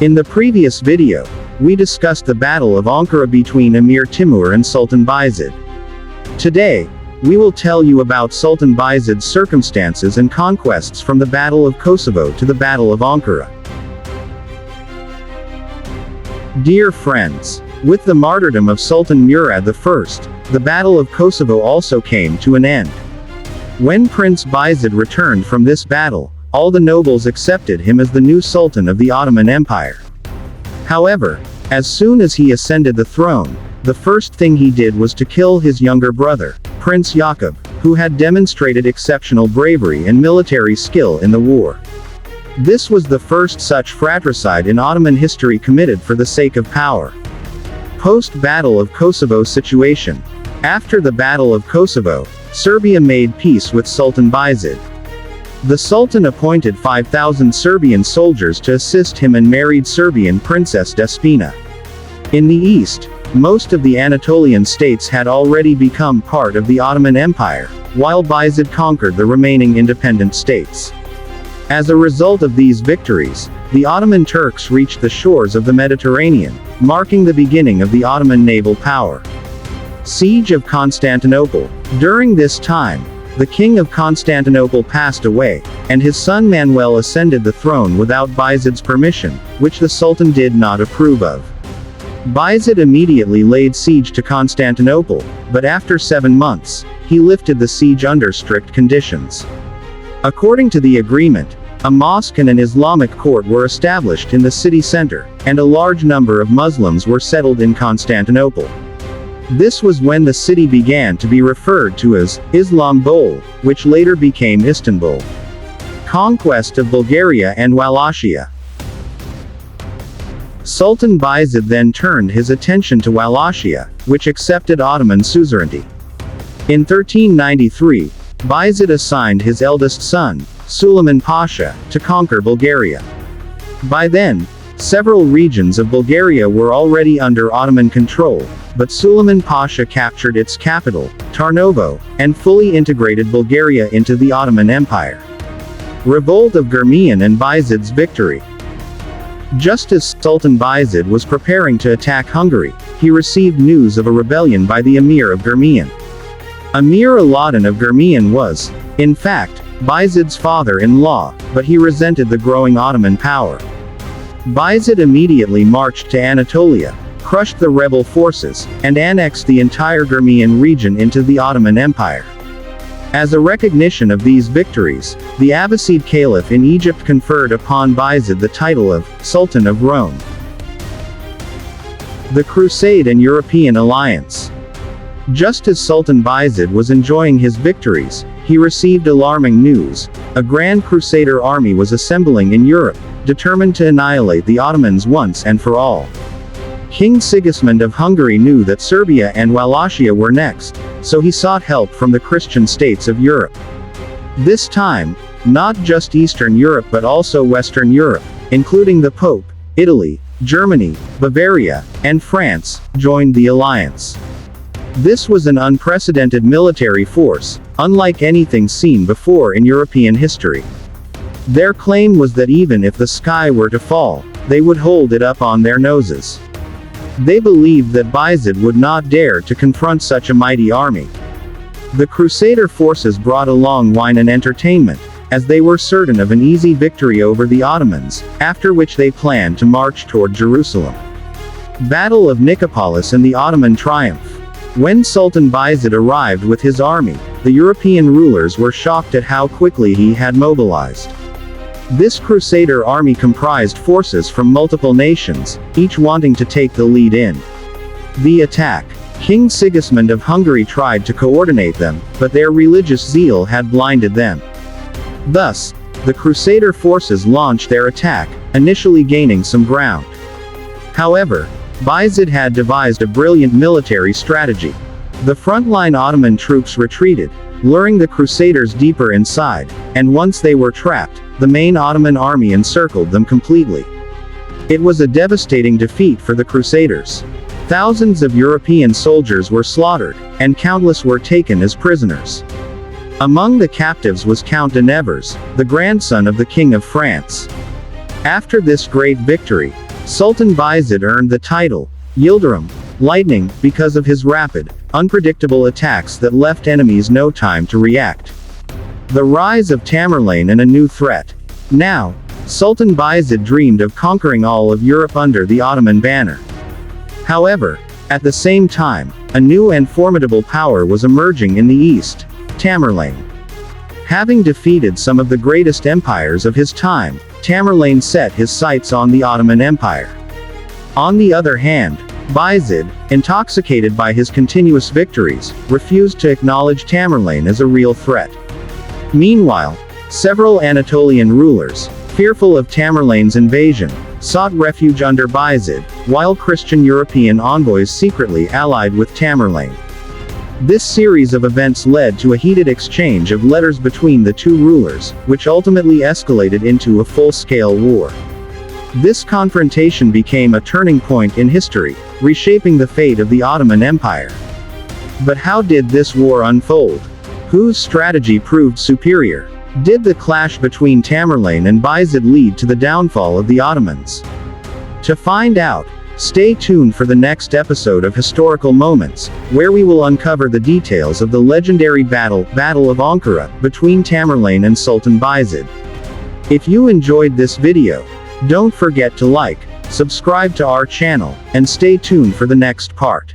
In the previous video, we discussed the Battle of Ankara between Emir Timur and Sultan Bayezid. Today, we will tell you about Sultan Bayezid's circumstances and conquests from the Battle of Kosovo to the Battle of Ankara. Dear friends, with the martyrdom of Sultan Murad I, the Battle of Kosovo also came to an end. When Prince Bayezid returned from this battle, all the nobles accepted him as the new Sultan of the Ottoman Empire. However, as soon as he ascended the throne, the first thing he did was to kill his younger brother, Prince Yakub, who had demonstrated exceptional bravery and military skill in the war. This was the first such fratricide in Ottoman history committed for the sake of power. Post-Battle of Kosovo situation. After the Battle of Kosovo, Serbia made peace with Sultan Bayezid. The Sultan appointed 5,000 Serbian soldiers to assist him and married Serbian Princess Despina. In the east, most of the Anatolian states had already become part of the Ottoman Empire, while Bayezid conquered the remaining independent states. As a result of these victories, the Ottoman Turks reached the shores of the Mediterranean, marking the beginning of the Ottoman naval power. Siege of Constantinople. During this time, the king of Constantinople passed away, and his son Manuel ascended the throne without Bayezid's permission, which the Sultan did not approve of. Bayezid immediately laid siege to Constantinople, but after 7 months, he lifted the siege under strict conditions. According to the agreement, a mosque and an Islamic court were established in the city center, and a large number of Muslims were settled in Constantinople. This was when the city began to be referred to as Istanbul, which later became Istanbul. Conquest of Bulgaria and Wallachia. Sultan Bayezid then turned his attention to Wallachia, which accepted Ottoman suzerainty. In 1393, Bayezid assigned his eldest son, Suleiman Pasha, to conquer Bulgaria. By then, several regions of Bulgaria were already under Ottoman control, but Suleiman Pasha captured its capital, Tarnovo, and fully integrated Bulgaria into the Ottoman Empire. Revolt of Germian and Bayezid's victory. Just as Sultan Bayezid was preparing to attack Hungary, he received news of a rebellion by the Emir of Germian. Emir Aladdin of Germian was, in fact, Bayezid's father-in-law, but he resented the growing Ottoman power. Bayezid immediately marched to Anatolia, crushed the rebel forces, and annexed the entire Germian region into the Ottoman Empire. As a recognition of these victories, the Abbasid Caliph in Egypt conferred upon Bayezid the title of Sultan of Rome. The Crusade and European alliance. Just as Sultan Bayezid was enjoying his victories, he received alarming news. A Grand Crusader army was assembling in Europe, determined to annihilate the Ottomans once and for all. King Sigismund of Hungary knew that Serbia and Wallachia were next, so he sought help from the Christian states of Europe. This time, not just Eastern Europe but also Western Europe, including the Pope, Italy, Germany, Bavaria, and France, joined the alliance. This was an unprecedented military force, unlike anything seen before in European history. Their claim was that even if the sky were to fall, they would hold it up on their noses. They believed that Bayezid would not dare to confront such a mighty army. The Crusader forces brought along wine and entertainment, as they were certain of an easy victory over the Ottomans, after which they planned to march toward Jerusalem. Battle of Nicopolis and the Ottoman triumph. When Sultan Bayezid arrived with his army, the European rulers were shocked at how quickly he had mobilized. This Crusader army comprised forces from multiple nations, each wanting to take the lead in the attack. King Sigismund of Hungary tried to coordinate them, but their religious zeal had blinded them. Thus, the Crusader forces launched their attack, initially gaining some ground. However, Bayezid had devised a brilliant military strategy. The frontline Ottoman troops retreated, luring the Crusaders deeper inside, and once they were trapped, the main Ottoman army encircled them completely. It was a devastating defeat for the Crusaders. Thousands of European soldiers were slaughtered, and countless were taken as prisoners. Among the captives was Count de Nevers, the grandson of the King of France. After this great victory, Sultan Bayezid earned the title, Yildirim, lightning, because of his rapid, unpredictable attacks that left enemies no time to react. The rise of Tamerlane and a new threat. Now, Sultan Bayezid dreamed of conquering all of Europe under the Ottoman banner. However, at the same time, a new and formidable power was emerging in the east, Tamerlane. Having defeated some of the greatest empires of his time, Tamerlane set his sights on the Ottoman Empire. On the other hand, Bayezid, intoxicated by his continuous victories, refused to acknowledge Tamerlane as a real threat. Meanwhile, several Anatolian rulers, fearful of Tamerlane's invasion, sought refuge under Bayezid, while Christian European envoys secretly allied with Tamerlane. This series of events led to a heated exchange of letters between the two rulers, which ultimately escalated into a full-scale war. This confrontation became a turning point in history, reshaping the fate of the Ottoman Empire. But how did this war unfold? Whose strategy proved superior? Did the clash between Tamerlane and Bayezid lead to the downfall of the Ottomans? To find out, stay tuned for the next episode of Historical Moments, where we will uncover the details of the legendary Battle of Ankara, between Tamerlane and Sultan Bayezid. If you enjoyed this video, don't forget to like, subscribe to our channel, and stay tuned for the next part.